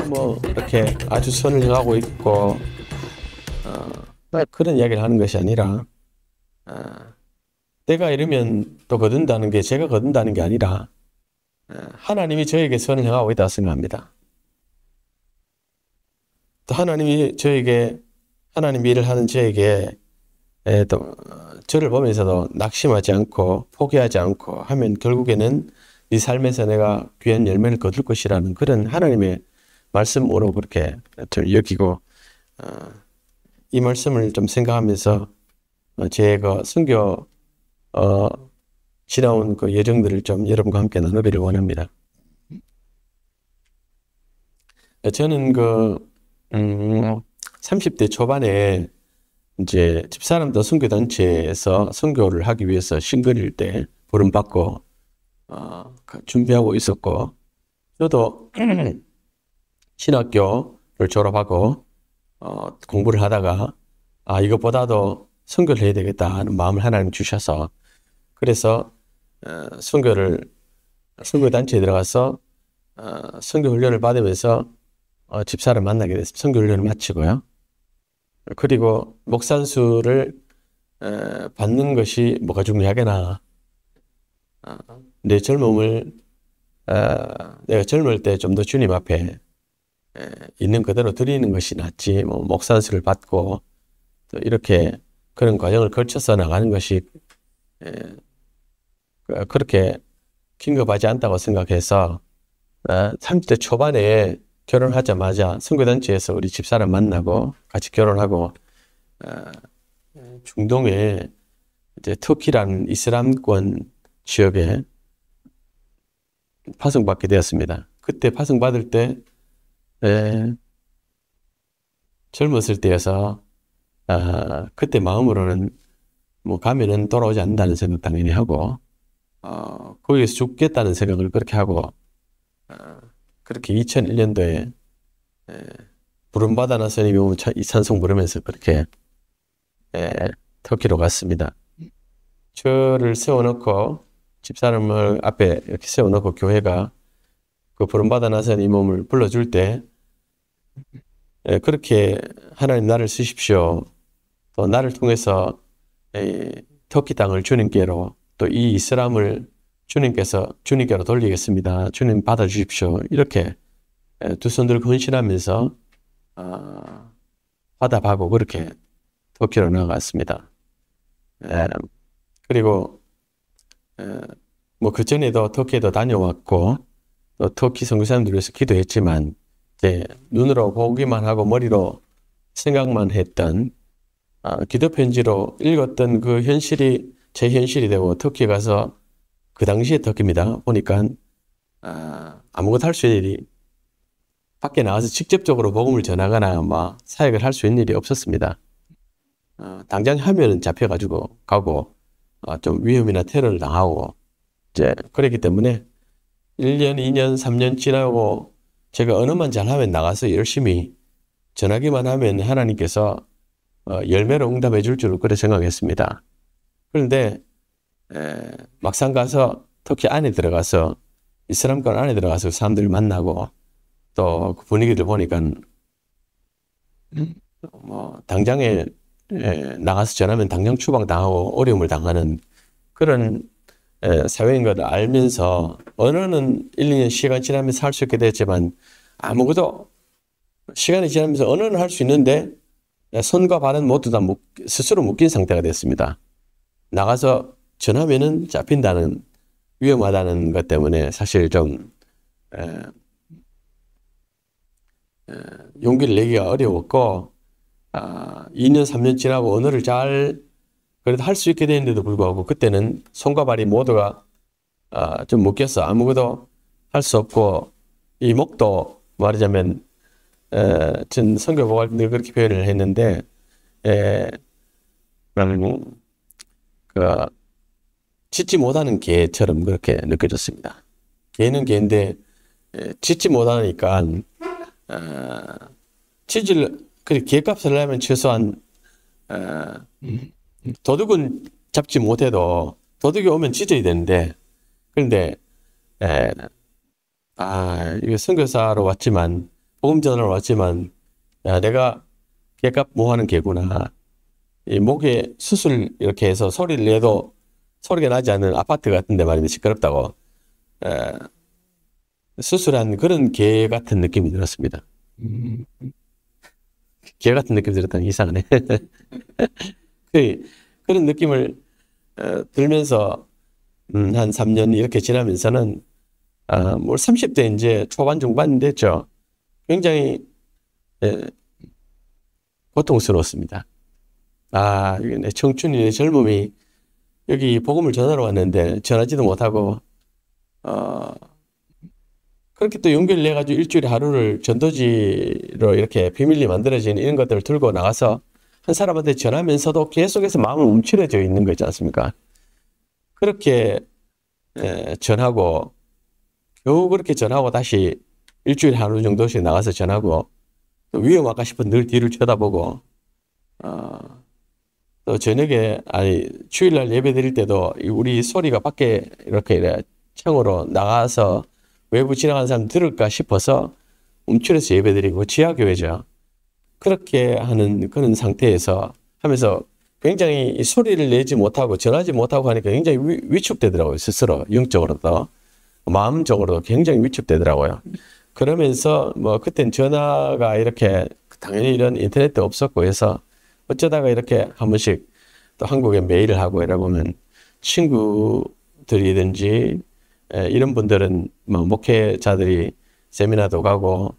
뭐 이렇게 아주 선을 행하고 있고 그런 이야기를 하는 것이 아니라 어, 때가 이르면 또 거둔다는 게 제가 거둔다는 게 아니라 하나님이 저에게 선을 행하고 있다고 생각합니다. 또 하나님이 저에게 하나님 일을 하는 저에게 또 저를 보면서도 낙심하지 않고 포기하지 않고 하면 결국에는 네 삶에서 내가 귀한 열매를 거둘 것이라는 그런 하나님의 말씀으로 그렇게 좀 여기고 이 말씀을 좀 생각하면서 제가 선교 지나온 그 여정들을 좀 여러분과 함께 나누기를 원합니다. 저는 30대 초반에 이제 집사람도 선교단체에서 선교를 하기 위해서 신근일 때 부름받고 준비하고 있었고, 저도 신학교를 졸업하고 공부를 하다가 이것보다도 선교를 해야 되겠다 하는 마음을 하나님 주셔서, 그래서 선교단체에 들어가서 선교 훈련을 받으면서 집사를 만나게 됐습니다. 선교 훈련을 마치고요. 그리고 목산수를 받는 것이 뭐가 중요하겠나. 내 젊음을 내가 젊을 때 좀 더 주님 앞에 있는 그대로 드리는 것이 낫지, 뭐 목산수를 받고 또 이렇게 그런 과정을 거쳐서 나가는 것이 그렇게 긴급하지 않다고 생각해서 30대 초반에 결혼하자마자 선교단체에서 우리 집사람 만나고 같이 결혼하고 중동에 이제 터키라는 이슬람권 지역에 파송받게 되었습니다. 그때 파송받을 때 젊었을 때여서 그때 마음으로는 뭐 가면은 돌아오지 않는다는 생각 당연히 하고 거기에서 죽겠다는 생각을 그렇게 하고 그렇게 2001년도에 부름받아 나서니 이 찬송 부르면서 그렇게 터키로 갔습니다. 저를 세워놓고 집사람을 앞에 이렇게 세워놓고 교회가 그 부름받아 나서니 이 몸을 불러줄 때 그렇게 하나님 나를 쓰십시오. 또 나를 통해서 터키 땅을 주님께로 또 이 이슬람을 주님께로 돌리겠습니다. 주님 받아주십시오. 이렇게 두 손 들고 헌신하면서 화답하고 그렇게 터키로 나갔습니다. 그리고 뭐 그 전에도 터키에도 다녀왔고 또 터키 선교사님들 위해서 기도했지만 이제 눈으로 보기만 하고 머리로 생각만 했던 기도 편지로 읽었던 그 현실이 제 현실이 되고 터키에 가서 그 당시에 터키입니다. 보니까 아무것도 할 수 있는 일이 밖에 나가서 직접적으로 복음을 전하거나 막 사역을 할 수 있는 일이 없었습니다. 당장 하면은 잡혀가지고 가고 좀 위험이나 테러를 당하고 이제 그랬기 때문에 1년, 2년, 3년 지나고 제가 언어만 잘하면 나가서 열심히 전하기만 하면 하나님께서 열매로 응답해 줄 줄 그렇게 생각했습니다. 그런데 막상 가서 터키 안에 들어가서 이슬람권 안에 들어가서 사람들 만나고 또 그 분위기를 보니까 뭐 당장에 나가서 전하면 당장 추방당하고 어려움을 당하는 그런 사회인 걸 알면서 언어는 1, 2년 시간 지나면서 할 수 있게 됐지만 아무것도 시간이 지나면서 언어는 할 수 있는데 손과 발은 모두 다 스스로 묶인 상태가 됐습니다. 나가서 전하면은 잡힌다는 위험하다는 것 때문에 사실 좀 용기를 내기가 어려웠고 2년 3년 지나고 언어를 잘 그래도 할 수 있게 되는데도 불구하고 그때는 손과 발이 모두가 좀 묶여서 아무것도 할 수 없고 이 목도 말하자면 전 선교 보고할 때 그렇게 표현을 했는데 짖지 못하는 개처럼 그렇게 느껴졌습니다. 개는 개인데 짖지 못하니까 개값을 하려면 최소한 도둑은 잡지 못해도 도둑이 오면 짖어야 되는데 그런데 이거 선교사로 왔지만 복음 전하러 왔지만 야, 내가 개값 뭐 하는 개구나. 이 목에 수술 이렇게 해서 소리를 내도 소리가 나지 않는 아파트 같은데 말입니다. 시끄럽다고. 에, 수술한 그런 개 같은 느낌이 들었습니다. 개 같은 느낌이 들었다니 이상하네. 그런 느낌을 들면서 한 3년 이렇게 지나면서는 뭐 30대 이제 초반 중반 됐죠. 굉장히 고통스러웠습니다. 이게 내 청춘이 내 젊음이 여기 복음을 전하러 왔는데 전하지도 못하고 그렇게 또 연결해 가지고 일주일에 하루를 전도지로 이렇게 비밀리 만들어진 이런 것들을 들고 나가서 한 사람한테 전하면서도 계속해서 마음을 움츠러져 있는 거 있지 않습니까? 그렇게 전하고 겨우 그렇게 전하고 다시 일주일에 하루 정도씩 나가서 전하고 또 위험할까 싶은 늘 뒤를 쳐다보고 또 저녁에 주일날 예배 드릴 때도 우리 소리가 밖에 이렇게 창으로 나가서 외부 지나가는 사람 들을까 싶어서 움츠려서 예배 드리고 지하교회죠. 그렇게 하는 그런 상태에서 하면서 굉장히 소리를 내지 못하고 전하지 못하고 하니까 굉장히 위축되더라고요. 스스로 영적으로도 마음적으로도 굉장히 위축되더라고요. 그러면서 뭐 그땐 전화가 이렇게 당연히 이런 인터넷도 없었고 해서 어쩌다가 이렇게 한 번씩 또 한국에 메일을 하고 이러보면 친구들이든지 이런 분들은 뭐 목회자들이 세미나도 가고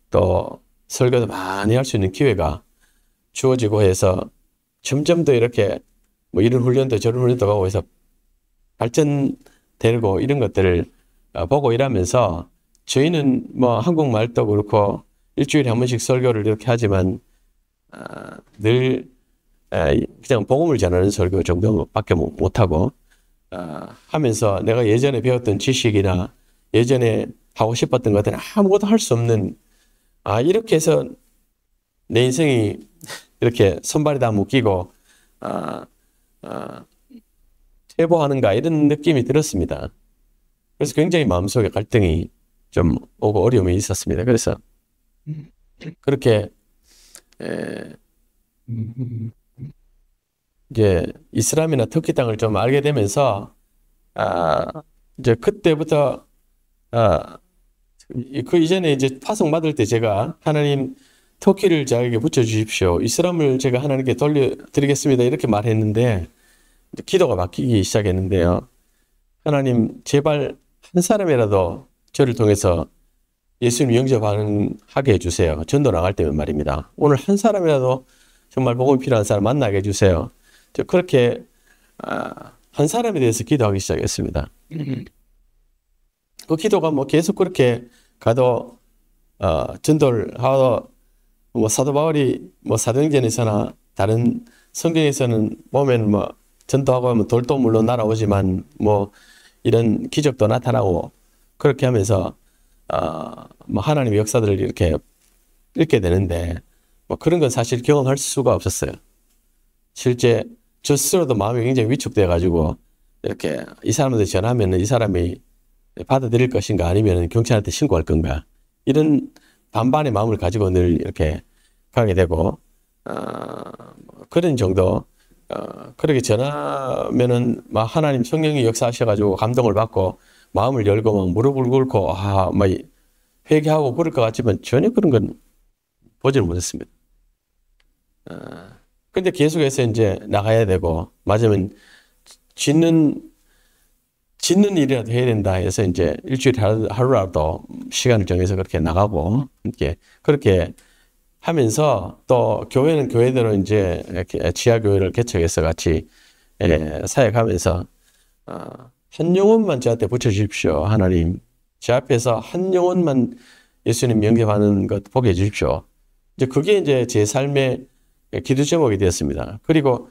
또 설교도 많이 할 수 있는 기회가 주어지고 해서 점점 더 이렇게 뭐 이런 훈련도 저런 훈련도 가고 해서 발전되고 이런 것들을 보고 일하면서 저희는 뭐 한국말도 그렇고 일주일에 한 번씩 설교를 이렇게 하지만 늘 그냥 복음을 전하는 설교 정도밖에 못하고 하면서 내가 예전에 배웠던 지식이나 예전에 하고 싶었던 것들은 아무것도 할 수 없는 이렇게 해서 내 인생이 이렇게 손발이 다 묶이고 퇴보하는가 이런 느낌이 들었습니다. 그래서 굉장히 마음속에 갈등이 좀 오고 어려움이 있었습니다. 그래서 그렇게 이제 이슬람이나 터키 땅을 좀 알게 되면서 이제 그때부터 그 이전에 이제 파송 받을 때 제가 하나님 터키를 저에게 붙여 주십시오. 이슬람을 제가 하나님께 돌려드리겠습니다. 이렇게 말했는데 기도가 바뀌기 시작했는데요. 하나님 제발 한 사람이라도 저를 통해서 예수님 영접하게 해주세요. 전도 나갈 때면 말입니다. 오늘 한 사람이라도 정말 복음이 필요한 사람 만나게 해주세요. 저 그렇게 한 사람에 대해서 기도하기 시작했습니다. 그 기도가 뭐 계속 그렇게 가도 전도를 하고 뭐 사도 바울이 뭐 사도행전에서나 다른 성경에서는 보면 뭐 전도하고 하면 돌도 물론 날아오지만 뭐 이런 기적도 나타나고 그렇게 하면서 뭐 하나님의 역사들을 이렇게 읽게 되는데 뭐 그런 건 사실 경험할 수가 없었어요. 실제 저 스스로도 마음이 굉장히 위축돼 가지고 이렇게 이 사람한테 전하면 이 사람이 받아들일 것인가 아니면 경찰한테 신고할 건가 이런 반반의 마음을 가지고 늘 이렇게 가게 되고 그런 정도 그렇게 전하면은 막 하나님 성령이 역사하셔가지고 감동을 받고 마음을 열고 막 무릎을 꿇고 막 회개하고 그럴 것 같지만 전혀 그런 건 보지를 못했습니다. 근데 계속해서 이제 나가야 되고 맞으면 짓는 일이라도 해야 된다 해서 이제 일주일에 하루라도 시간을 정해서 그렇게 나가고 그렇게 하면서 또 교회는 교회대로 이제 지하교회를 개척해서 같이 사역하면서 한 영혼만 저한테 붙여주십시오. 하나님 제 앞에서 한 영혼만 예수님 영접하는 것 보게 해주십시오. 이제 그게 이제 제 삶의 기도 제목이 되었습니다. 그리고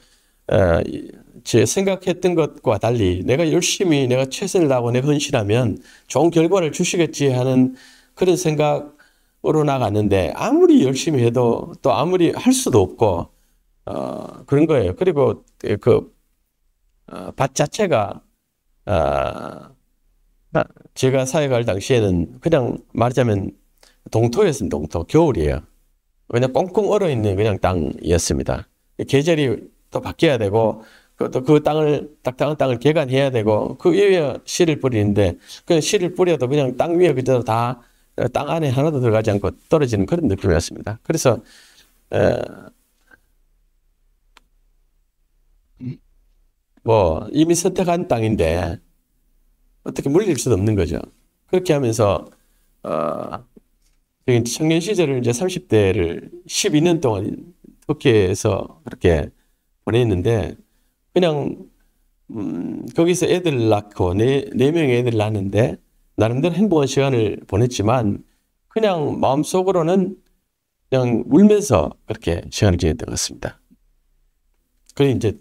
제 생각했던 것과 달리 내가 열심히 내가 최선을 다하고 내가 헌신하면 좋은 결과를 주시겠지 하는 그런 생각으로 나갔는데 아무리 열심히 해도 또 아무리 할 수도 없고 그런 거예요. 그리고 그 밭 자체가 제가 사역할 당시에는 그냥 말하자면 동토였습니다. 동토. 겨울이에요. 그냥 꽁꽁 얼어있는 그냥 땅이었습니다. 계절이 또 바뀌어야 되고, 또 그 땅을, 딱딱한 땅을 개간해야 되고, 그 위에 씨를 뿌리는데, 그 씨를 뿌려도 그냥 땅 위에 그대로 다, 땅 안에 하나도 들어가지 않고 떨어지는 그런 느낌이었습니다. 그래서, 뭐, 이미 선택한 땅인데, 어떻게 물릴 수도 없는 거죠. 그렇게 하면서, 어, 청년 시절을 이제 30대를 12년 동안 터키에서 그렇게 보냈는데, 그냥, 거기서 애들 낳고, 네 명의 애들 낳는데, 나름대로 행복한 시간을 보냈지만, 그냥 마음속으로는 그냥 울면서 그렇게 시간을 지냈던 것 같습니다. 그래, 이제,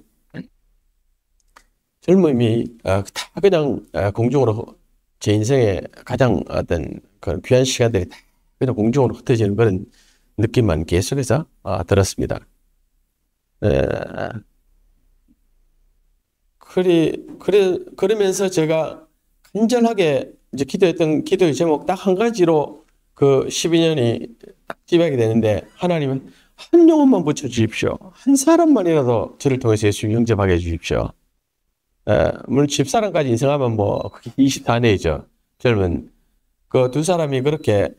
젊음이, 다 그냥 공중으로 제 인생의 가장 어떤 그런 귀한 시간들이 다 그냥 공중으로 흩어지는 그런 느낌만 계속해서 들었습니다. 그러면서 제가 간절하게 이제 기도했던 기도의 제목 딱 한 가지로 그 12년이 딱 지배하게 되는데, 하나님은 한 영혼만 붙여주십시오. 한 사람만이라도 저를 통해서 예수 영접하게 해주십시오. 물론 집사람까지 인생하면 뭐 24년이죠. 젊은 그 두 사람이 그렇게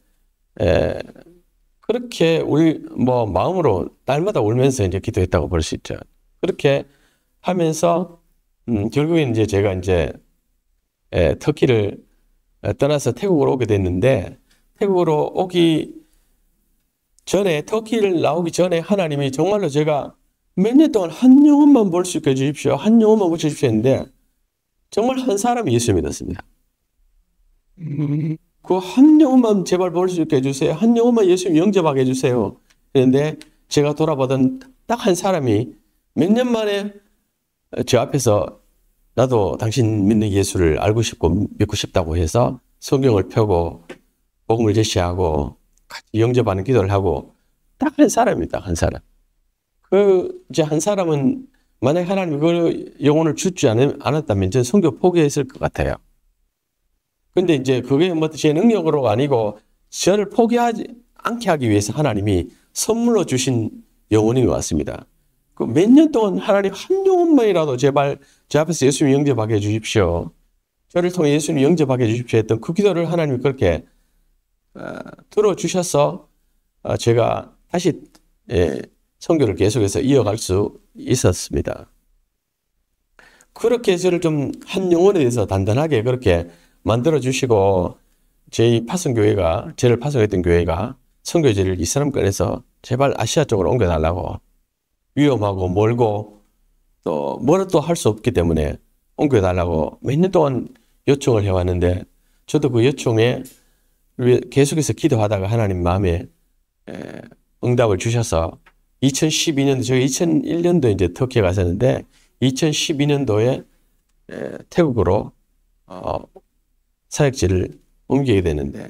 그렇게 뭐 마음으로 날마다 울면서 이제 기도했다고 볼 수 있죠. 그렇게 하면서 결국엔 이제 제가 이제 터키를 떠나서 태국으로 오게 됐는데, 태국으로 오기 전에, 터키를 나오기 전에 하나님이 정말로 제가 몇 년 동안 한 영혼만 볼 수 있게 해주십시오. 한 영혼만 붙여주십시오 했는데, 정말 한 사람이 예수 믿었습니다. 그 한 영혼만 제발 볼 수 있게 해주세요. 한 영혼만 예수 영접하게 해주세요. 그런데 제가 돌아보던 딱 한 사람이 몇 년 만에 제 앞에서 나도 당신 믿는 예수를 알고 싶고 믿고 싶다고 해서 성경을 펴고 복음을 제시하고 같이 영접하는 기도를 하고, 딱 한 사람입니다. 한 사람. 이제 한 사람은 만약 하나님이 그 영혼을 주지 않았다면 저는 선교 포기했을 것 같아요. 근데 이제 그게 뭐 제 능력으로 아니고 저를 포기하지 않게 하기 위해서 하나님이 선물로 주신 영혼인 것 같습니다. 그 몇 년 동안 하나님 한 영혼만이라도 제발 제 앞에서 예수님 영접하게 해주십시오. 저를 통해 예수님 영접하게 해주십시오 했던 그 기도를 하나님이 그렇게 들어주셔서 제가 다시 선교를 계속해서 이어갈 수 있었습니다. 그렇게 저를 좀 한 영혼에 대해서 단단하게 그렇게 만들어주시고, 저희 파송교회가, 저를 파송했던 교회가 선교지를 이스라엘권에서 제발 아시아 쪽으로 옮겨달라고, 위험하고 멀고 또 뭐라 또 할 수 없기 때문에 옮겨달라고 몇 년 동안 요청을 해왔는데, 저도 그 요청에 계속해서 기도하다가 하나님 마음에 응답을 주셔서 2012년도, 제가 2001년도에 이제 터키에 갔었는데 2012년도에 태국으로 사역지를 옮기게 되는데,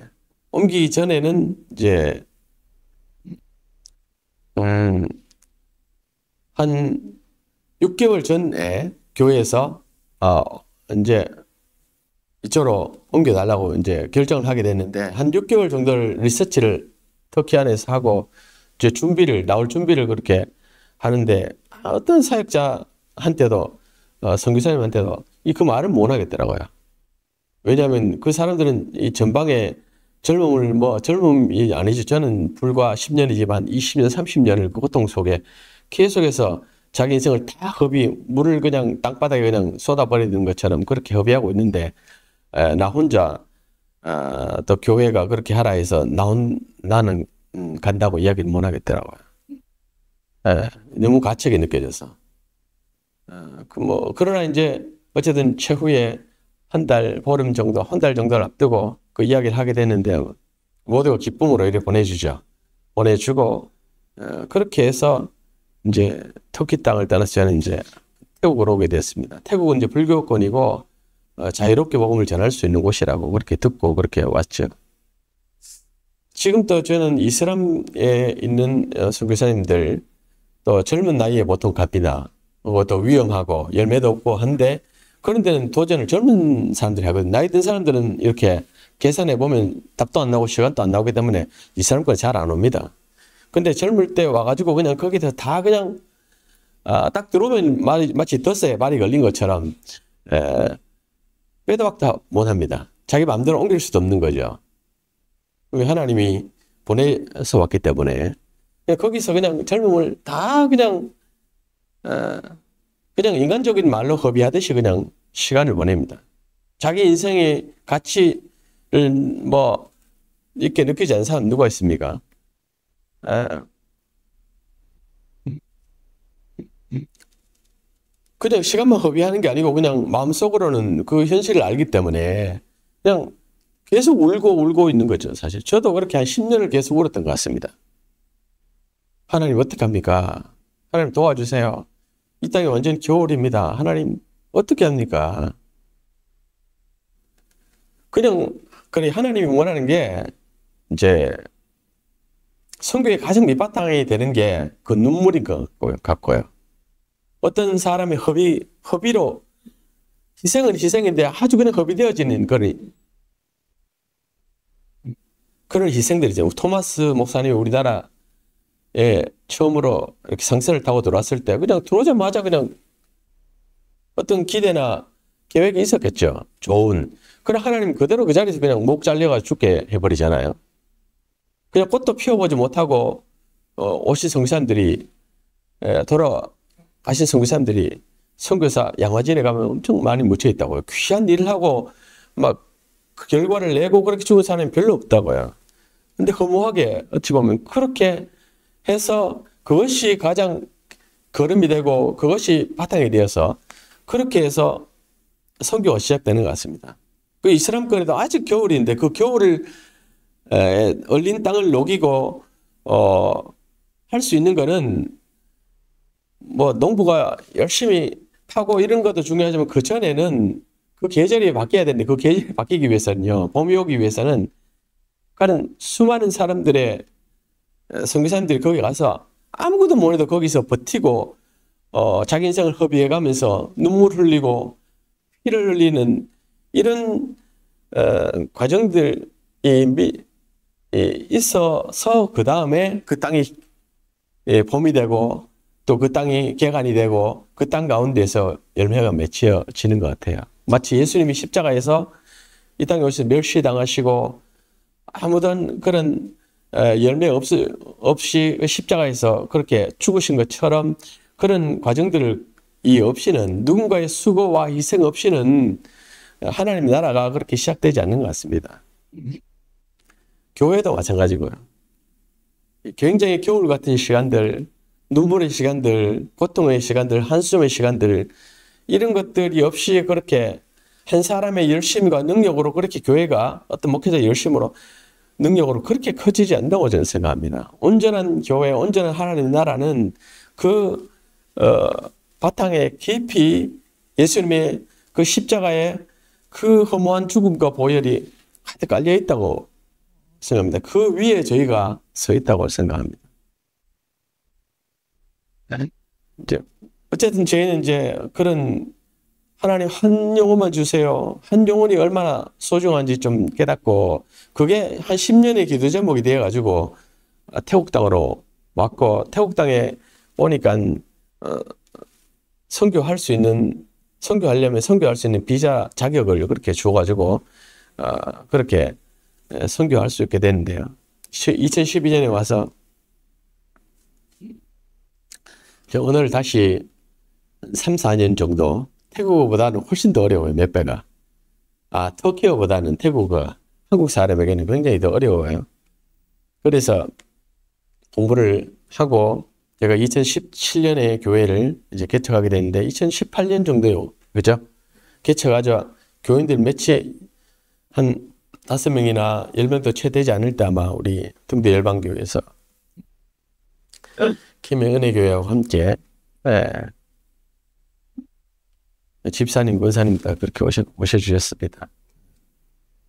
옮기기 전에는 이제 한 6개월 전에 교회에서 이제 이쪽으로 옮겨달라고 이제 결정을 하게 됐는데, 한 6개월 정도를 리서치를 터키 안에서 하고 이제 나올 준비를 그렇게 하는데, 어떤 사역자한테도 선교사님한테도 그 말을 못 하겠더라고요. 왜냐하면 그 사람들은 이 전방에 젊음이 아니죠. 저는 불과 10년이지만 20년, 30년을 그 고통 속에 계속해서 자기 인생을 다 물을 그냥 땅바닥에 그냥 쏟아버리는 것처럼 그렇게 허비하고 있는데, 나 혼자 또 교회가 그렇게 하라 해서 나는 간다고 이야기를 못 하겠더라고요. 너무 가책이 느껴져서. 그러나 이제 어쨌든 최후에 한 달 정도를 앞두고 그 이야기를 하게 됐는데, 모두가 기쁨으로 이렇게 보내주고, 그렇게 해서 이제 터키 땅을 떠나서 저는 이제 태국으로 오게 됐습니다. 태국은 이제 불교권이고 자유롭게 복음을 전할 수 있는 곳이라고 그렇게 듣고 그렇게 왔죠. 지금도 저는 이슬람에 있는 선교사님들, 또 젊은 나이에 보통 갑니다. 또 위험하고 열매도 없고 한데, 그런 데는 도전을 젊은 사람들이 하거든요. 나이 든 사람들은 이렇게 계산해 보면 답도 안 나오고 시간도 안 나오기 때문에 이 사람 거 잘 안 옵니다. 근데 젊을 때 와가지고 그냥 거기서 다 그냥 딱 들어오면 마치 덫에 말이 걸린 것처럼 빼도 박도 못합니다. 자기 마음대로 옮길 수도 없는 거죠. 하나님이 보내서 왔기 때문에 거기서 그냥 젊음을 다 그냥 인간적인 말로 허비하듯이 그냥 시간을 보냅니다. 자기 인생의 가치를 뭐 이렇게 느끼지 않는 사람 누가 있습니까? 그냥 시간만 허비하는 게 아니고 그냥 마음속으로는 그 현실을 알기 때문에 그냥 계속 울고 있는 거죠, 사실. 저도 그렇게 한 10년을 계속 울었던 것 같습니다. 하나님 어떻게 합니까? 하나님 도와주세요. 이 땅이 완전 겨울입니다. 하나님 어떻게 합니까? 그냥 하나님이 원하는 게 이제 성교의 가장 밑바탕이 되는 게 그 눈물인 것 같고요. 어떤 사람의 허비로 희생은 희생인데 아주 그냥 허비되어지는 그런 희생들이죠. 토마스 목사님이 우리나라에 처음으로 이렇게 상선을 타고 들어왔을 때 그냥 들어오자마자 그냥 어떤 기대나 계획이 있었겠죠. 좋은. 그러나 하나님 그대로 그 자리에서 그냥 목 잘려가 죽게 해버리잖아요. 그냥 꽃도 피워보지 못하고 오신 선교사님들이 돌아가신 선교사님들이 선교사 양화진에 가면 엄청 많이 묻혀 있다고요. 귀한 일을 하고 막 그 결과를 내고 그렇게 죽은 사람이 별로 없다고요. 근데 허무하게 어찌 보면 그렇게 해서 그것이 가장 걸음이 되고 그것이 바탕이 되어서 그렇게 해서 선교가 시작되는 것 같습니다. 그 이스라엘권에도 아직 겨울인데 그 겨울을 얼린 땅을 녹이고 할 수 있는 거는 뭐 농부가 열심히 파고 이런 것도 중요하지만 그 전에는 그 계절이 바뀌어야 되는데 그 계절이 바뀌기 위해서는요. 봄이 오기 위해서는 그런 수많은 사람들의 선교사님들이 거기 가서 아무것도 못해도 거기서 버티고 자기 인생을 허비해 가면서 눈물 흘리고 피를 흘리는 이런 과정들이 있어서 그 다음에 그 땅이 봄이 되고 또 그 땅이 개간이 되고 그 땅 가운데서 열매가 맺혀지는 것 같아요. 마치 예수님이 십자가에서 이 땅에 오셔서 멸시당하시고 아무런 그런 열매 없이 십자가에서 그렇게 죽으신 것처럼 그런 과정들이 없이는 누군가의 수고와 희생 없이는 하나님의 나라가 그렇게 시작되지 않는 것 같습니다. 교회도 마찬가지고요. 굉장히 겨울 같은 시간들, 눈물의 시간들, 고통의 시간들, 한숨의 시간들 이런 것들이 없이 그렇게 한 사람의 열심과 능력으로 그렇게 교회가 어떤 목회자의 열심으로 능력으로 그렇게 커지지 않는다고 저는 생각합니다. 온전한 교회, 온전한 하나님의 나라는 그 바탕에 깊이 예수님의 그 십자가에 그 허무한 죽음과 보혈이 가득 깔려 있다고 생각합니다. 그 위에 저희가 서 있다고 생각합니다. 이제 어쨌든 저희는 이제 그런 하나님 한 영혼만 주세요. 한 영혼이 얼마나 소중한지 좀 깨닫고 그게 한 10년의 기도 제목이 되어가지고 태국 땅으로 왔고 태국 땅에 오니까 선교할 수 있는 선교하려면 선교할 수 있는 비자 자격을 그렇게 줘가지고 그렇게 선교할 수 있게 됐는데요. 2012년에 와서 오늘 다시 3, 4년 정도 태국어보다는 훨씬 더 어려워요. 몇 배가. 터키어보다는 태국어 한국 사람에게는 굉장히 더 어려워요. 그래서 공부를 하고 제가 2017년에 교회를 이제 개척하게 됐는데 2018년 정도요. 그죠? 개척하자 교인들 한 5명이나 10명도 채 되지 않을 때 아마 우리 등대 열방교회에서 김해은혜교회와 함께 집사님, 권사님 다 그렇게 오셔주셨습니다.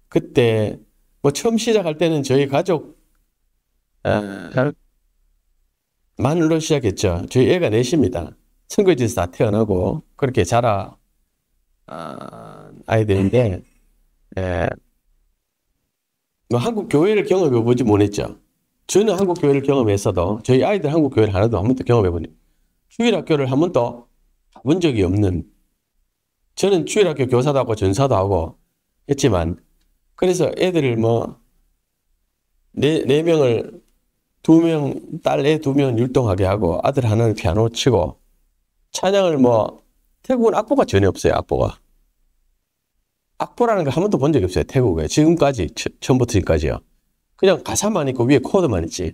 그때 뭐 처음 시작할 때는 저희 가족 만으로 시작했죠. 저희 애가 넷입니다. 선거지에서 다 태어나고 그렇게 자라 아이들인데 뭐 한국 교회를 경험해 보지 못했죠. 저는 한국 교회를 경험했어도 저희 아이들 한국 교회를 하나도 한 번도 경험해 보니 주일학교를 한 번도 가본 적이 없는, 저는 주일학교 교사도 하고 전사도 하고 했지만, 그래서 애들을 뭐 네 명을 딸 애 2명 율동하게 하고 아들 하나는 피아노 치고 찬양을 뭐, 태국은 악보가 전혀 없어요. 악보라는 거 한 번도 본 적이 없어요. 태국에 지금까지, 처음부터 지금까지요. 그냥 가사만 있고 위에 코드만 있지.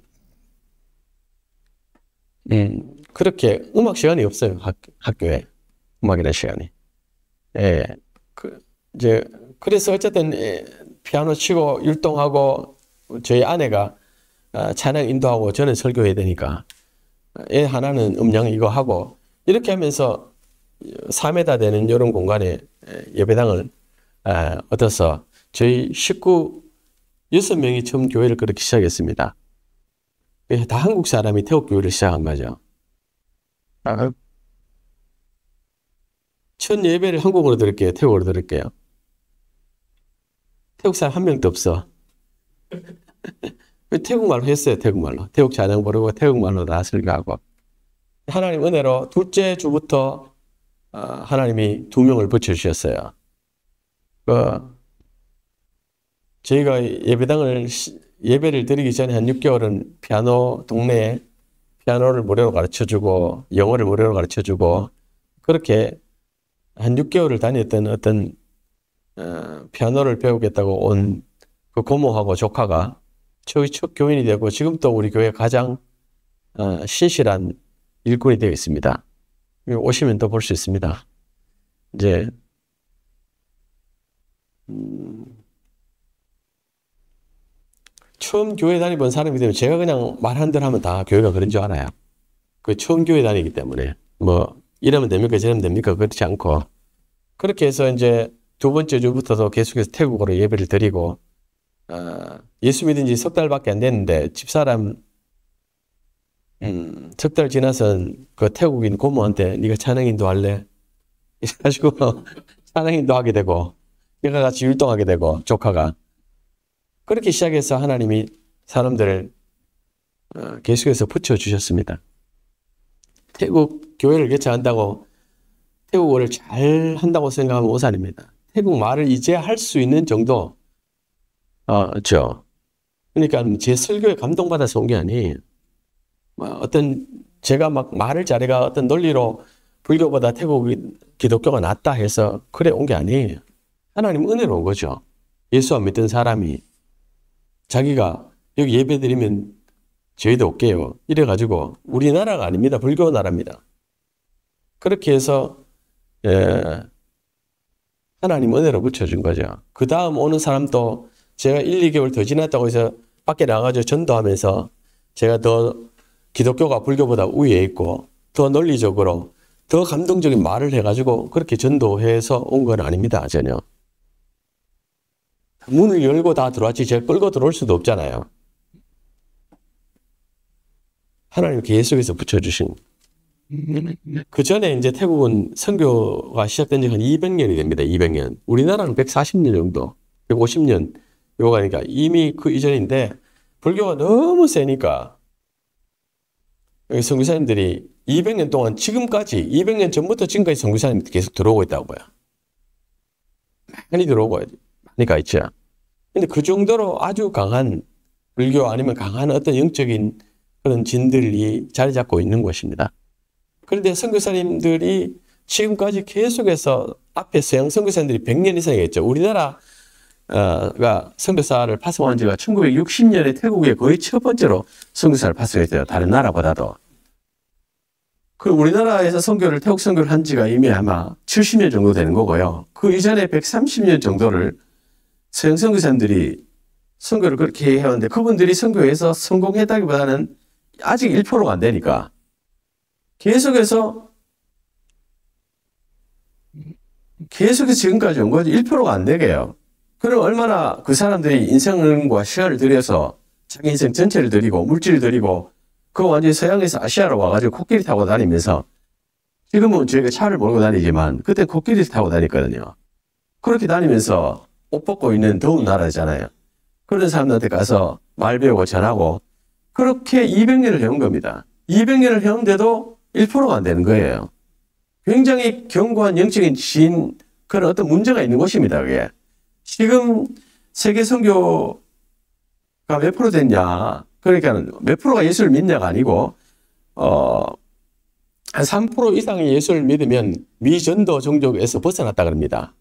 그렇게 음악 시간이 없어요. 학교에 음악이라는 시간이. 예, 그래서 어쨌든 피아노 치고 율동하고 저희 아내가 찬양 인도하고 저는 설교해야 되니까 애 하나는 음량 이거 하고 이렇게 하면서 4m 되는 이런 공간에 예배당을 얻어서 저희 식구 6명이 처음 교회를 그렇게 시작했습니다. 다 한국 사람이 태국 교회를 시작한 거죠. 첫 예배를 한국어로 드릴게요. 태국어로 드릴게요. 태국 사람 한 명도 없어. 태국말로 했어요. 태국말로. 태국 찬양 부르고 태국말로 다 설교하고. 하나님 은혜로 둘째 주부터 하나님이 2명을 붙여주셨어요. 저희가 예배를 드리기 전에 한 6개월은 동네에 피아노를 무료로 가르쳐주고 영어를 무료로 가르쳐주고 그렇게 한 6개월을 다녔던 어떤 피아노를 배우겠다고 온 그 고모하고 조카가 저희 첫 교인이 되고 지금 또 우리 교회 가장 신실한 일꾼이 되어 있습니다. 오시면 또 볼 수 있습니다. 이제 처음 교회 다니본 사람이기 때문에 제가 그냥 말한 대로 하면 다 교회가 그런 줄 알아요. 그 처음 교회 다니기 때문에 뭐 이러면 됩니까 저러면 됩니까 그렇지 않고 그렇게 해서 이제 2번째 주부터도 계속해서 태국어로 예배를 드리고 예수 믿은 지 석 달밖에 안 됐는데 집사람 석 달 지나선 그 태국인 고모한테 네가 찬양인도 할래? 이래가지고 찬양인도 하게 되고 얘가 같이 율동하게 되고 조카가 그렇게 시작해서 하나님이 사람들을 계속해서 붙여주셨습니다. 태국 교회를 개최한다고 태국어를 잘 한다고 생각하면 오산입니다. 태국 말을 이제 할 수 있는 정도 그러니까 제 설교에 감동받아서 온 게 아니에요. 제가 막 말을 잘해가 어떤 논리로 불교보다 태국 기독교가 낫다 해서 그래 온 게 아니에요. 하나님 은혜로 온 거죠. 예수 안 믿던 사람이 자기가 여기 예배 드리면 저희도 올게요. 이래가지고 우리나라가 아닙니다. 불교 나라입니다. 그렇게 해서 하나님 은혜로 붙여준 거죠. 그 다음 오는 사람도 제가 1, 2개월 더 지났다고 해서 밖에 나가서 전도하면서 제가 더 기독교가 불교보다 우위에 있고 더 논리적으로 더 감동적인 말을 해가지고 그렇게 전도해서 온 건 아닙니다. 전혀. 문을 열고 다 들어왔지 제가 끌고 들어올 수도 없잖아요. 하나님 계속해서 붙여주신. 그 전에 이제 태국은 선교가 시작된 지 한 200년이 됩니다. 200년. 우리나라는 140년 정도, 150년 요가니까 이미 그 이전인데 불교가 너무 세니까 선교사님들이 200년 동안 지금까지 200년 전부터 지금까지 선교사님들이 계속 들어오고 있다고요. 많이 들어오고 많이 가 있죠. 근데 그 정도로 아주 강한 불교 아니면 강한 어떤 영적인 그런 진들이 자리 잡고 있는 곳입니다. 그런데 선교사님들이 지금까지 계속해서 앞에 서양 선교사님들이 100년 이상이겠죠. 우리나라가 선교사를 파송한 지가 1960년에 태국에 거의 첫 번째로 선교사를 파송했어요. 다른 나라보다도. 그 우리나라에서 태국 선교를 한 지가 이미 아마 70년 정도 되는 거고요. 그 이전에 130년 정도를 서양 선교사님들이 선교를 그렇게 해왔는데 그분들이 선교에서 성공했다기보다는 아직 1%가 안 되니까 계속해서 지금까지 온 거죠. 1%가 안 되게요. 그럼 얼마나 그 사람들이 인생과 시간을 들여서 자기 인생 전체를 들이고 물질을 들이고 그 완전히 서양에서 아시아로 와가지고 코끼리 타고 다니면서 지금은 저희가 차를 몰고 다니지만 그때 코끼리 타고 다녔거든요. 그렇게 다니면서 옷 벗고 있는 더운 나라잖아요. 그런 사람들한테 가서 말 배우고 전하고 그렇게 200년을 해온 겁니다. 200년을 해온데도 1%가 안 되는 거예요. 굉장히 견고한 영적인 진 그런 어떤 문제가 있는 곳입니다. 그게. 지금 세계 선교가 몇 프로 됐냐? 그러니까 몇 프로가 예수를 믿냐가 아니고 한 3% 이상의 예수를 믿으면 미전도 종족에서 벗어났다 그럽니다.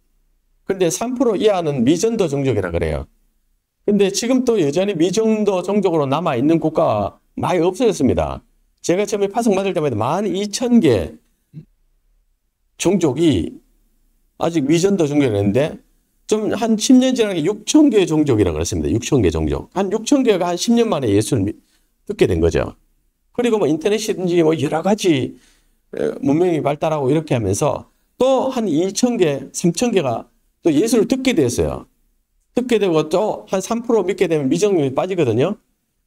근데 3% 이하는 미전도 종족이라 그래요. 근데 지금 또 여전히 미전도 종족으로 남아있는 국가가 많이 없어졌습니다. 제가 처음에 파송 받을 때마다 12,000개 종족이 아직 미전도 종족이었는데 좀 한 10년 지나게 6,000개의 종족이라고 그랬습니다. 6,000개 종족. 한 6,000개가 한 10년 만에 예수를 듣게 된 거죠. 그리고 뭐 인터넷이든지 뭐 여러 가지 문명이 발달하고 이렇게 하면서 또 한 2,000개, 3,000개가 또 예수를 듣게 됐어요. 듣게 되고 또 한 3% 믿게 되면 미전도 빠지거든요.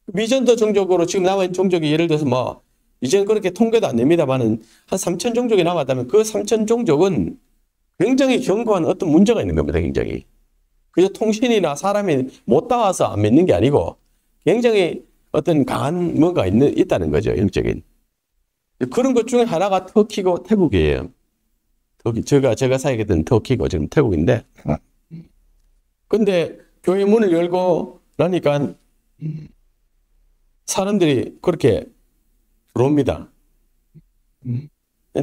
미전도 종족으로 지금 남아있는 종족이 예를 들어서 뭐 이제는 그렇게 통계도 안 냅니다만은 한 3,000 종족이 남았다면 그 3,000 종족은 굉장히 견고한 어떤 문제가 있는 겁니다. 굉장히. 그래서 통신이나 사람이 못 닿아서 안 믿는 게 아니고 굉장히 어떤 강한 뭔가 있다는 거죠. 영적인. 그런 것 중에 하나가 터키고 태국이에요. 터키, 제가 사역했던 터키고 지금 태국인데. 근데 교회 문을 열고 나니까 사람들이 그렇게 들어옵니다.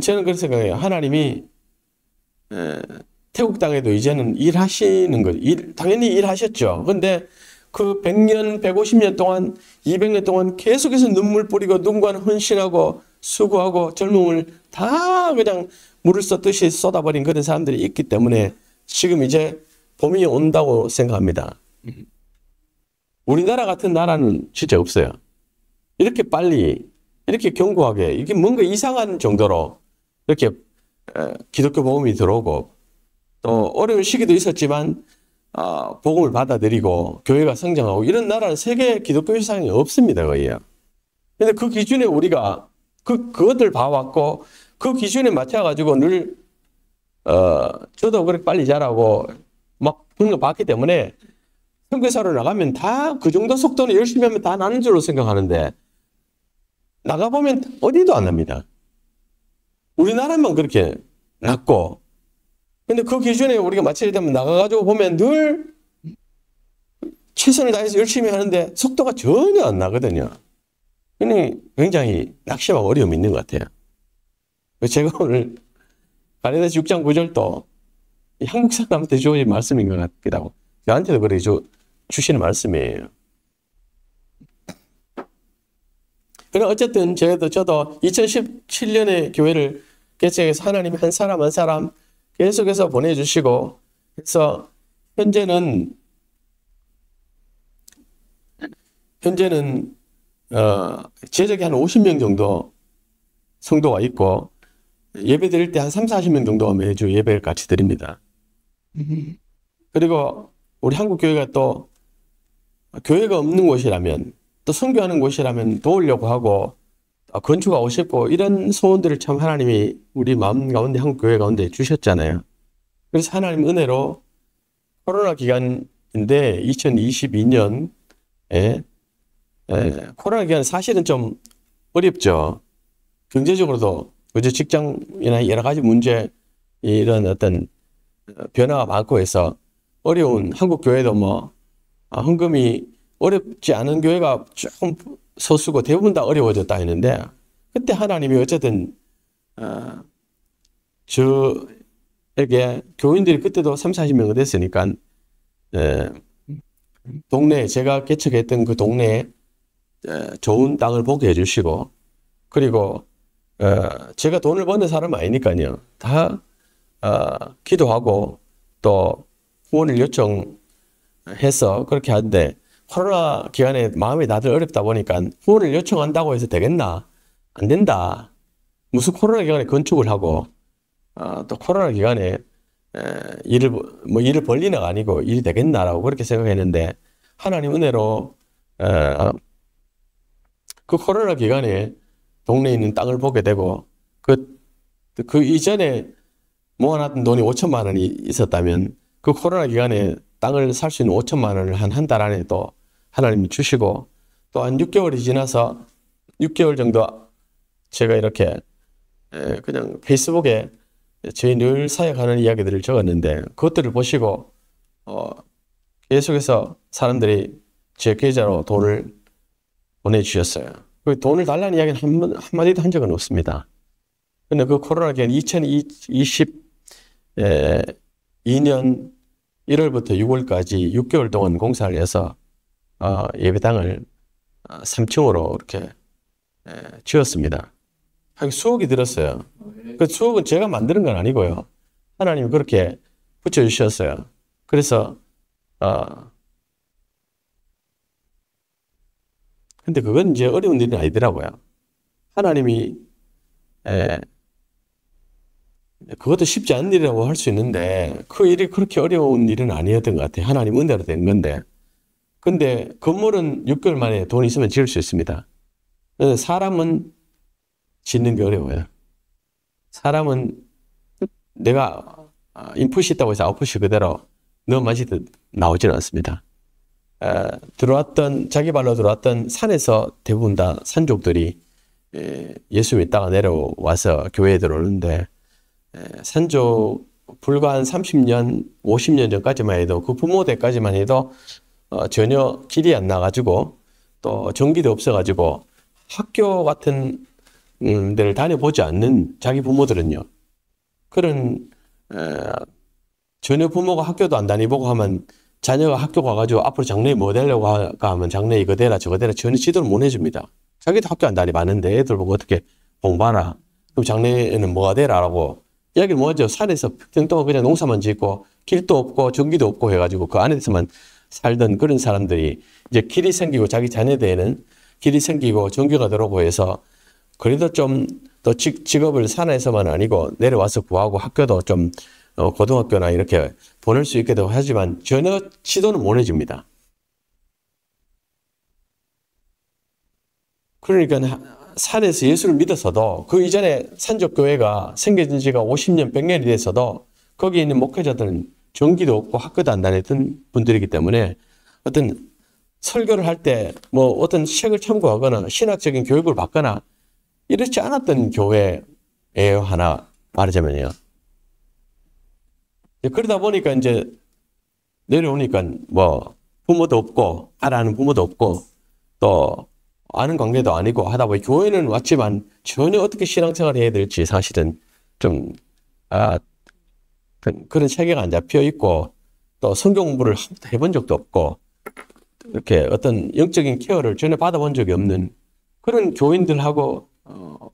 저는 그렇게 생각해요. 하나님이 태국 땅에도 이제는 일하시는 거죠. 당연히 일하셨죠. 근데 그 100년, 150년 동안, 200년 동안 계속해서 눈물 뿌리고 누군가는 헌신하고 수고하고 젊음을 다 그냥 물을 쏟듯이 쏟아버린 그런 사람들이 있기 때문에 지금 이제 봄이 온다고 생각합니다. 우리나라 같은 나라는 진짜 없어요. 이렇게 빨리, 이렇게 견고하게, 이게 뭔가 이상한 정도로 이렇게 기독교 복음이 들어오고 또 어려운 시기도 있었지만 복음을 받아들이고 교회가 성장하고 이런 나라는 세계 기독교 시장이 없습니다. 거의. 근데 그 기준에 우리가 그것들 봐왔고 그 기준에 맞춰가지고 늘 저도 그렇게 빨리 자라고 막 그런 거 봤기 때문에 선교사로 나가면 다 그 정도 속도는 열심히 하면 다 나는 줄로 생각하는데 나가보면 어디도 안 납니다. 우리나라만 그렇게 낮고 근데 그 기준에 우리가 맞춰야 되면 나가가지고 보면 늘 최선을 다해서 열심히 하는데 속도가 전혀 안 나거든요. 그러니 굉장히 낙심하고 어려움이 있는 것 같아요. 제가 오늘 갈라디아서 6장 9절도 한국 사람한테 주어진 말씀인 것 같기도 하고 저한테도 그렇게 주시는 말씀이에요. 그럼 어쨌든 저도 2017년에 교회를 개척해서 하나님이 한 사람 한 사람 계속해서 보내주시고 그래서 현재는 제적이 한 50명 정도 성도가 있고 예배 드릴 때 한 3, 40명 정도가 매주 예배를 같이 드립니다. 그리고 우리 한국 교회가 또 교회가 없는 곳이라면 또 선교하는 곳이라면 도우려고 하고 건축하고 싶고 이런 소원들을 참 하나님이 우리 마음 가운데 한국 교회 가운데 주셨잖아요. 그래서 하나님 은혜로 코로나 기간인데 2022년에 코로나 기간 사실은 좀 어렵죠. 경제적으로도 그저 직장이나 여러 가지 문제 이런 어떤 변화가 많고 해서 어려운 한국 교회도 뭐 헌금이 어렵지 않은 교회가 조금 소수고 대부분 다 어려워졌다 했는데 그때 하나님이 어쨌든 저에게 교인들이 그때도 3, 40명 됐으니까 동네에 제가 개척했던 그 동네에 좋은 땅을 보게 해주시고 그리고 제가 돈을 버는 사람은 아니니까요. 다 기도하고 또 후원을 요청해서 그렇게 하는데 코로나 기간에 마음이 다들 어렵다 보니까 후원을 요청한다고 해서 되겠나? 안 된다. 무슨 코로나 기간에 건축을 하고 또 코로나 기간에 일을 벌리는 거 아니고 일이 되겠나라고 그렇게 생각했는데 하나님 은혜로 그 코로나 기간에 동네에 있는 땅을 보게 되고 그 이전에 모아놨던 돈이 5천만 원이 있었다면 그 코로나 기간에 땅을 살 수 있는 5천만 원을 한 달 안에 또 하나님이 주시고, 또 한 6개월이 지나서 6개월 정도 제가 이렇게 그냥 페이스북에 저희 늘 사역하는 이야기들을 적었는데, 그것들을 보시고 계속해서 사람들이 제 계좌로 돈을 보내주셨어요. 그 돈을 달라는 이야기는 한마디도 한 적은 없습니다. 근데 그 코로나 기간 2022년 1월부터 6월까지 6개월 동안 공사를 해서 예배당을 3층으로 이렇게 지었습니다. 수억이 들었어요. 그 수억은 제가 만드는 건 아니고요. 하나님이 그렇게 붙여주셨어요. 그래서 근데 그건 이제 어려운 일이 아니더라고요. 하나님이 그것도 쉽지 않은 일이라고 할 수 있는데, 그 일이 그렇게 어려운 일은 아니었던 것 같아요. 하나님 은혜로 된 건데. 근데 건물은 6개월 만에 돈 있으면 지을 수 있습니다. 사람은 짓는 게 어려워요. 사람은 내가 인풋이 있다고 해서 아웃풋이 그대로 너 마시듯 나오지는 않습니다. 자기 발로 들어왔던 산에서 대부분 다 산족들이 예수 믿다가 내려와서 교회에 들어오는데, 산족 불과 한 30년, 50년 전까지만 해도, 그 부모 때까지만 해도 전혀 길이 안 나가지고 또 전기도 없어가지고 학교 같은 데를 다녀보지 않는 자기 부모들은요, 그런 전혀 부모가 학교도 안 다니보고 하면 자녀가 학교 가가지고 앞으로 장래에 뭐 되려고 하면 장래 이거 되라 저거 되라 전혀 지도를 못 해줍니다. 자기도 학교 안 다니봤는데 애들 보고 어떻게 공부하나, 그럼 장래에는 뭐가 되라라고 이야기를 뭐하죠. 산에서 평동안 그냥 농사만 짓고 길도 없고 전기도 없고 해가지고 그 안에서만 살던 그런 사람들이 이제 길이 생기고 자기 자녀들에는 길이 생기고 전기가 들어오고 해서 그래도 좀 더 직업을 산에서만 아니고 내려와서 구하고 학교도 좀 고등학교나 이렇게 보낼 수 있게도 하지만 전혀 지도는 못 해줍니다. 그러니까 산에서 예수를 믿어서도 그 이전에 산족교회가 생겨진 지가 50년, 100년이 돼서도 거기 있는 목회자들은 전기도 없고 학교도 안 다녔던 분들이기 때문에 어떤 설교를 할 때 뭐 어떤 책을 참고하거나 신학적인 교육을 받거나 이렇지 않았던 교회예요, 하나 말하자면요. 그러다 보니까 이제 내려오니까 뭐 부모도 없고 알아하는 부모도 없고 또 아는 관계도 아니고 하다 보니 교회는 왔지만 전혀 어떻게 신앙생활을 해야 될지 사실은 좀 그런 체계가 안 잡혀 있고 또 성경 공부를 해본 적도 없고 이렇게 어떤 영적인 케어를 전혀 받아본 적이 없는 그런 교인들하고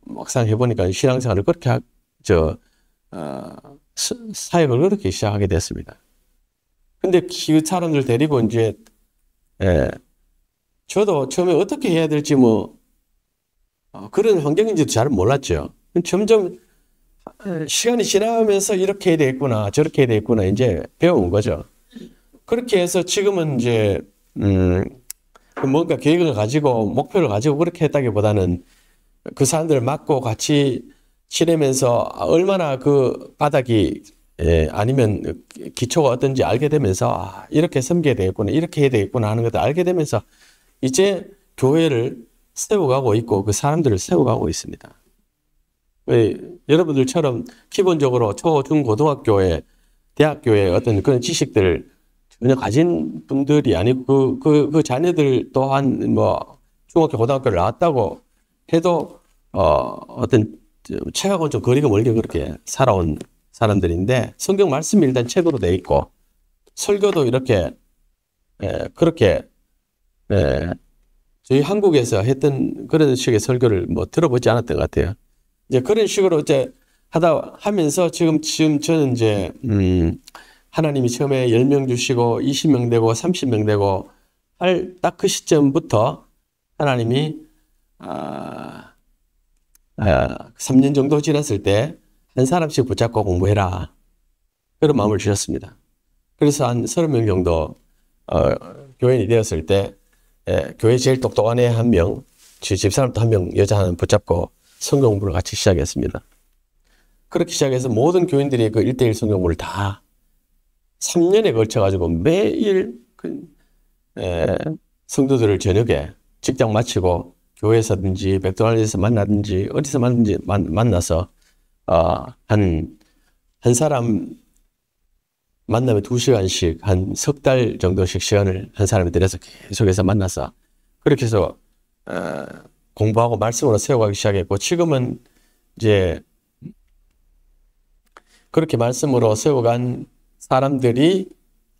막상 해보니까 신앙생활을 그렇게 사역을 그렇게 시작하게 됐습니다. 근데 그 사람들 데리고 이제 저도 처음에 어떻게 해야 될지 그런 환경인지도 잘 몰랐죠. 점점 시간이 지나면서 이렇게 해야 되겠구나 저렇게 해야 되겠구나 이제 배워온 거죠. 그렇게 해서 지금은 이제 뭔가 계획을 가지고 목표를 가지고 그렇게 했다기보다는 그 사람들을 맡고 같이 지내면서 얼마나 그 바닥이 아니면 기초가 어떤지 알게 되면서 이렇게 섬겨야 되겠구나 이렇게 해야 되겠구나 하는 것도 알게 되면서 이제 교회를 세워가고 있고 그 사람들을 세워가고 있습니다. 여러분들처럼 기본적으로 초, 중, 고등학교에 대학교에 어떤 그런 지식들을 전혀 가진 분들이 아니고 그 자녀들 또한 뭐 중학교 고등학교를 나왔다고 해도 어떤 책하고는 좀 거리가 멀게 그렇게 살아온 사람들인데 성경 말씀이 일단 책으로 돼 있고 설교도 이렇게 그렇게 저희 한국에서 했던 그런 식의 설교를 뭐 들어보지 않았던 것 같아요. 이제 그런 식으로 이제 하면서 지금 저는 이제 하나님이 처음에 10명 주시고 20명 되고 30명 되고 할 딱 그 시점부터 하나님이 3년 정도 지났을 때 한 사람씩 붙잡고 공부해라. 그런 마음을 주셨습니다. 그래서 한 30명 정도 교인이 되었을 때 교회 제일 똑똑한 애 한 명, 집사람도 한 명, 여자 하나 붙잡고 성경 공부를 같이 시작했습니다. 그렇게 시작해서 모든 교인들이 그 1:1 성경 공부를 다 3년에 걸쳐가지고 매일 성도들을 저녁에 직장 마치고 교회에서든지 맥도날드에서 만나든지 어디서 만나서 한 사람 만나면 2시간씩 한 석 달 정도씩 시간을 한 사람에 들여서 계속해서 만나서 그렇게 해서 공부하고 말씀으로 세워가기 시작했고, 지금은 이제 그렇게 말씀으로 세워간 사람들이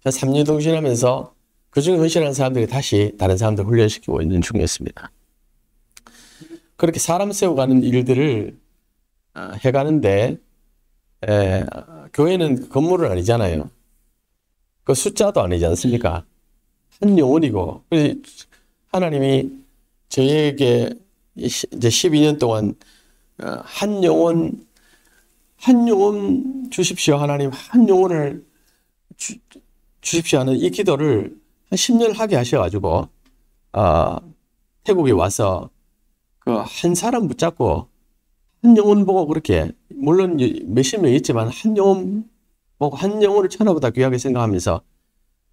한 3년 동신하면서 그 중에 헌신하는 사람들이 다시 다른 사람들 훈련시키고 있는 중에 있습니다. 그렇게 사람 세워가는 일들을 해가는데 교회는 건물은 아니잖아요. 그 숫자도 아니지 않습니까? 한 영혼이고, 하나님이 저에게 이제 12년 동안 한 영혼 주십시오. 하나님 한 영혼을 주십시오 하는 이 기도를 한 10년 하게 하셔가지고 태국에 와서 그 한 사람 붙잡고 한 영혼 보고 그렇게, 물론 몇십 명 있지만 한 영혼 보고 한 영혼을 천하보다 귀하게 생각하면서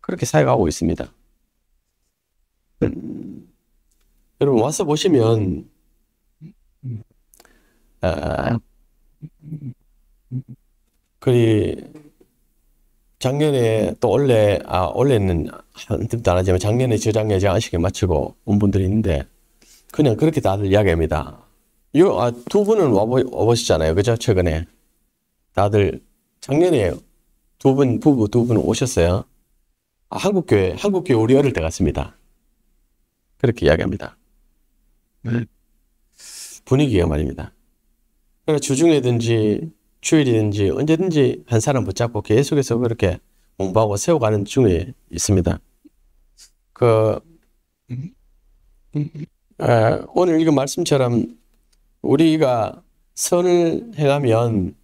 그렇게 살아가고 있습니다. 여러분 와서 보시면 작년에 또 올해는 한 듭도 안 하지만 작년에 저작년에 장안식에 마치고 온 분들이 있는데 그냥 그렇게 다들 이야기합니다. 두 분은 와보시잖아요. 그죠? 최근에 다들 작년에 부부 두 분 오셨어요. 한국교회 우리 어릴 때 갔습니다. 그렇게 이야기합니다. 분위기가 말입니다. 그러니까 주중이든지 주일이든지 언제든지 한 사람 붙잡고 계속해서 그렇게 공부하고 세워가는 중에 있습니다. 오늘 읽은 말씀처럼 우리가 선을 행하면,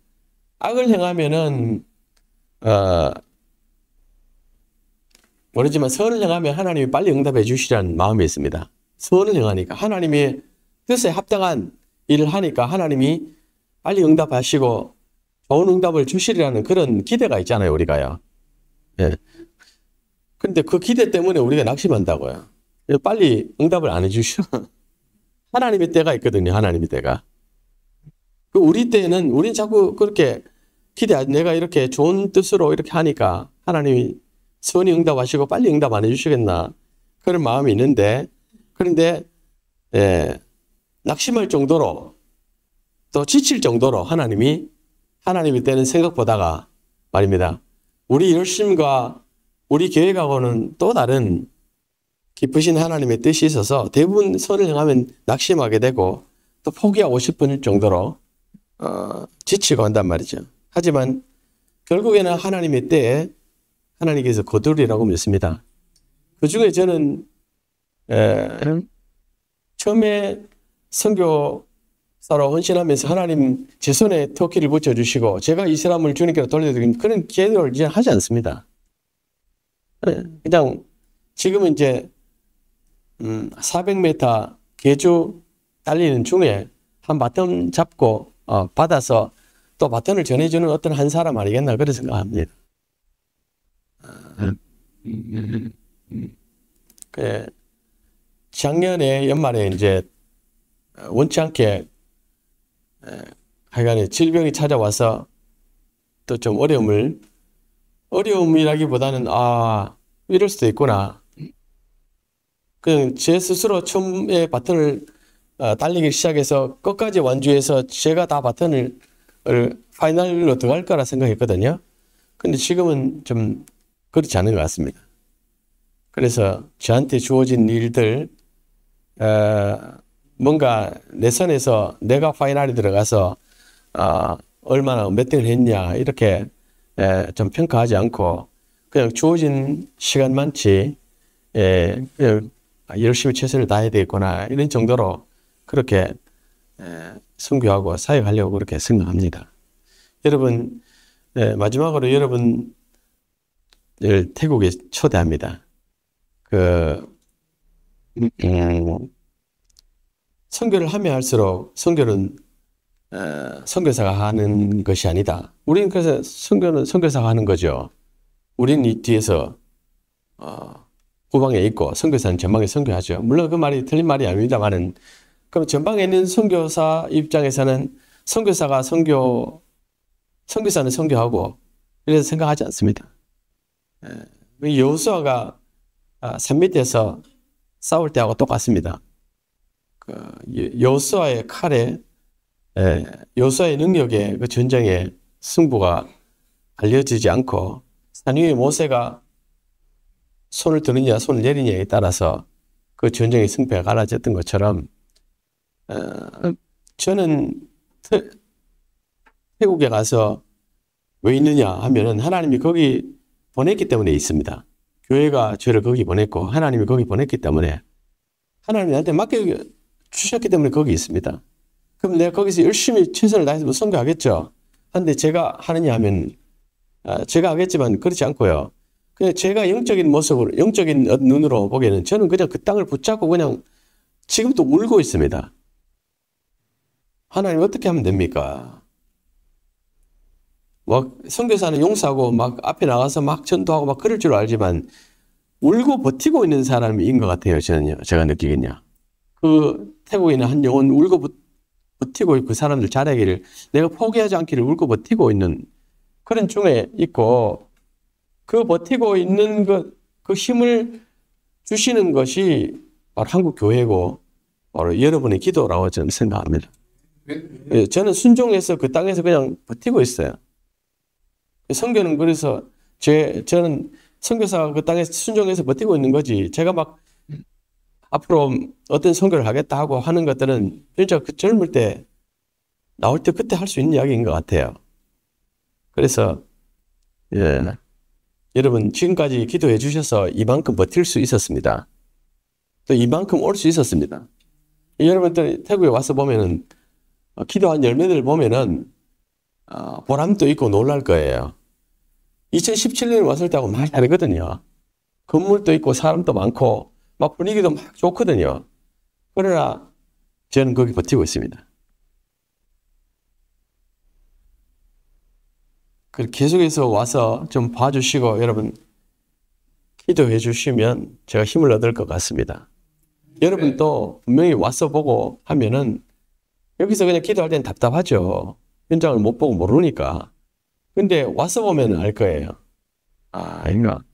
악을 행하면은 모르지만 선을 행하면 하나님이 빨리 응답해 주시라는 마음이 있습니다. 선을 행하니까 하나님의 뜻에 합당한 일을 하니까 하나님이 빨리 응답하시고 좋은 응답을 주시리라는 그런 기대가 있잖아요, 우리가요. 예. 근데 그 기대 때문에 우리가 낙심한다고요. 빨리 응답을 안 해주셔. 하나님의 때가 있거든요, 하나님의 때가. 우리 때는, 우린 자꾸 그렇게 내가 이렇게 좋은 뜻으로 이렇게 하니까 하나님이 선이 응답하시고 빨리 응답 안 해주시겠나, 그런 마음이 있는데, 그런데 낙심할 정도로 또 지칠 정도로 하나님의 때는 생각보다가 말입니다. 우리 열심과 우리 계획하고는 또 다른 깊으신 하나님의 뜻이 있어서 대부분 선을 행하면 낙심하게 되고 또 포기하고 싶은 정도로 지치고 한단 말이죠. 하지만 결국에는 하나님의 때에 하나님께서 거두리라고 믿습니다. 그 중에 저는 처음에 선교사로 헌신하면서 하나님 제 손에 터키를 붙여주시고 제가 이 사람을 주님께로 돌려드리는 그런 기도를 이제 하지 않습니다. 그냥 지금은 이제 400m 계주 달리는 중에 한 바톤 잡고 받아서 또 바톤을 전해주는 어떤 한 사람 아니겠나 그런 생각합니다. 작년에 연말에 이제 원치 않게 하여간에 질병이 찾아와서 또 좀 어려움이라기보다는 이럴 수도 있구나. 그냥 제 스스로 처음에 바톤을 달리기 시작해서 끝까지 완주해서 제가 다 바톤을 파이널로 들어갈 거라 생각했거든요. 근데 지금은 좀 그렇지 않은 것 같습니다. 그래서 저한테 주어진 일들, 뭔가 내 선에서 내가 파이널에 들어가서 얼마나 몇 등을 했냐 이렇게 좀 평가하지 않고 그냥 주어진 시간만치 열심히 최선을 다해야 되겠구나 이런 정도로 그렇게 선교하고 사역하려고 그렇게 생각합니다. 여러분, 마지막으로 여러분을 태국에 초대합니다. 선교를 하면 할수록 선교는 선교사가 하는 것이 아니다. 우리는 그래서 선교는 선교사가 하는 거죠. 우리는 이 뒤에서 후방에 있고 선교사는 전방에 선교하죠. 물론 그 말이 틀린 말이 아닙니다만은, 그럼 전방에 있는 선교사 입장에서는 선교사가 선교사는 선교하고 이래서 생각하지 않습니다. 여호수아가 산 밑에서 싸울 때하고 똑같습니다. 여호수아의 칼에, 여호수아의 능력에 그 전쟁의 승부가 알려지지 않고 산 위에 모세가 손을 드느냐 손을 내리냐에 따라서 그 전쟁의 승패가 갈라졌던 것처럼, 저는 태국에 가서 왜 있느냐 하면은 하나님이 거기 보냈기 때문에 있습니다. 교회가 저를 거기 보냈고 하나님이 거기 보냈기 때문에, 하나님이 나한테 맡겨 주셨기 때문에 거기 있습니다. 그럼 내가 거기서 열심히 최선을 다해서 선교하겠죠. 그런데 제가 하느냐 하면 제가 하겠지만 그렇지 않고요. 그냥 제가 영적인 모습으로, 영적인 눈으로 보기에는 저는 그냥 그 땅을 붙잡고 그냥 지금도 울고 있습니다. 하나님 어떻게 하면 됩니까? 막 선교사는 용서하고 막 앞에 나가서 막 전도하고 막 그럴 줄 알지만 울고 버티고 있는 사람인 것 같아요. 저는요. 제가 느끼겠냐. 그 태국에 있는 한 영혼 울고 버티고 있고, 그 사람들 잘하기를, 내가 포기하지 않기를 울고 버티고 있는 그런 중에 있고, 그 버티고 있는 그 힘을 주시는 것이 바로 한국 교회고 바로 여러분의 기도라고 저는 생각합니다. 저는 순종해서 그 땅에서 그냥 버티고 있어요. 선교는 그래서 저는 선교사가 그 땅에서 순종해서 버티고 있는 거지, 제가 막 앞으로 어떤 선교를 하겠다 하고 하는 것들은 진짜 그 젊을 때 나올 때 그때 할 수 있는 이야기인 것 같아요. 그래서 여러분 지금까지 기도해 주셔서 이만큼 버틸 수 있었습니다. 또 이만큼 올 수 있었습니다. 여러분들 태국에 와서 보면은 기도한 열매들을 보면은 보람도 있고 놀랄 거예요. 2017년에 왔을 때하고 많이 다르거든요. 건물도 있고 사람도 많고 막 분위기도 막 좋거든요. 그러나 저는 거기 버티고 있습니다. 계속해서 와서 좀 봐주시고 여러분 기도해 주시면 제가 힘을 얻을 것 같습니다. 여러분도 분명히 와서 보고 하면은 여기서 그냥 기도할 때는 답답하죠. 현장을 못 보고 모르니까. 근데 와서 보면 알 거예요. 아닌가.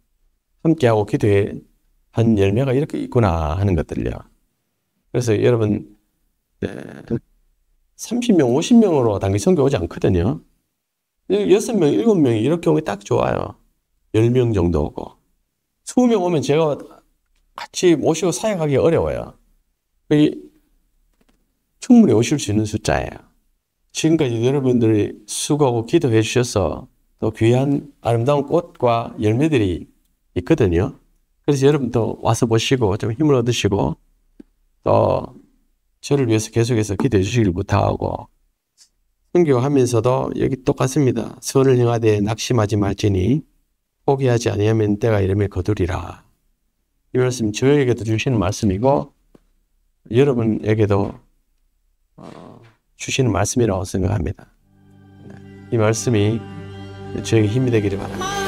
함께하고 기도해 한 열매가 이렇게 있구나 하는 것들요. 그래서 여러분 30명, 50명으로 단기 선교 오지 않거든요. 6명, 7명이 이렇게 오면 딱 좋아요. 10명 정도 오고. 20명 오면 제가 같이 모시고 사역하기 어려워요. 충분히 오실 수 있는 숫자예요. 지금까지 여러분들이 수고하고 기도해 주셔서 또 귀한 아름다운 꽃과 열매들이 있거든요. 그래서 여러분도 와서 보시고 좀 힘을 얻으시고 또 저를 위해서 계속해서 기도해 주시길 부탁하고, 선교하면서도 여기 똑같습니다. 선을 행하되 낙심하지 말지니 포기하지 아니하면 때가 이르면 거두리라. 이 말씀 저에게도 주시는 말씀이고 여러분에게도 주시는 말씀이라고 생각합니다. 이 말씀이 저에게 힘이 되기를 바랍니다.